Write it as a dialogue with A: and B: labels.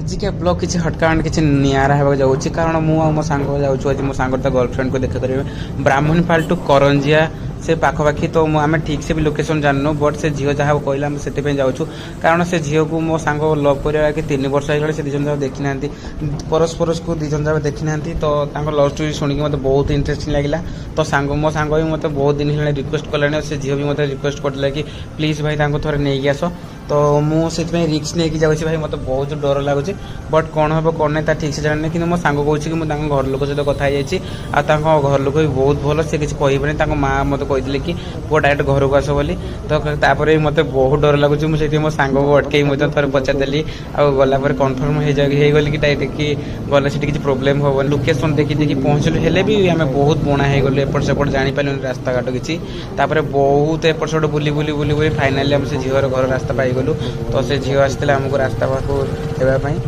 A: आजिका blog किसी हटकांड किसी निरा होगा जाऊँगी कारण मुझे मो सांग जाऊँ आज मो सांग गर्लफ्रेंड को देखा करेंगे ब्राह्मणीपाल टू करंजिया से पाखपाखी तो आम ठीक से भी लोकेशन जानू बट से झील जहाँ कहला से जाऊँ कारण से झील को मो सांग लव कर कि 3 वर्ष हो से दिजन जाक देखी ना परस्पर को दिजन जाक देखी ना तो लव स्टोरी शुणिक मतलब बहुत इंटरेस्टिंग लगे तो सांग मो सांग भी मतलब बहुत दिन है रिक्वेस्ट कला से झील भी मतलब रिक्वेस्ट करला कि प्लीज भाई थे नहीं आस तो मुझे रिक्स नहीं जाऊँगी भाई मतलब बहुत डर लगुच बट कौन हम कौन नहीं ठीक से जानी कि मो सांग कहे कि घर लोक सहित कथी घर लोक भी बहुत भल सी किसी कहे माँ मत कही कि पुआ डायरेक्ट घर को आस बोली तो मत बहुत डर लगुच मुझे मो सांग को अटकई थे पचारदेली आ गला कन्फर्म हो गली कि डायरेक्ट कि गले से किसी प्रोब्लेम हम लोकेशन देखी देखी पहुँचलु हेले भी आम बहुत बुणा हो गलु एपट सेपट जापारू रास्ता घाट किसी बहुत एपट सेपट बुली बुली बुली बुली फाइनाली आम से झीवर घर रास्ता पाईगलु तो से झील आसते आमको रास्ता पाखु देवाई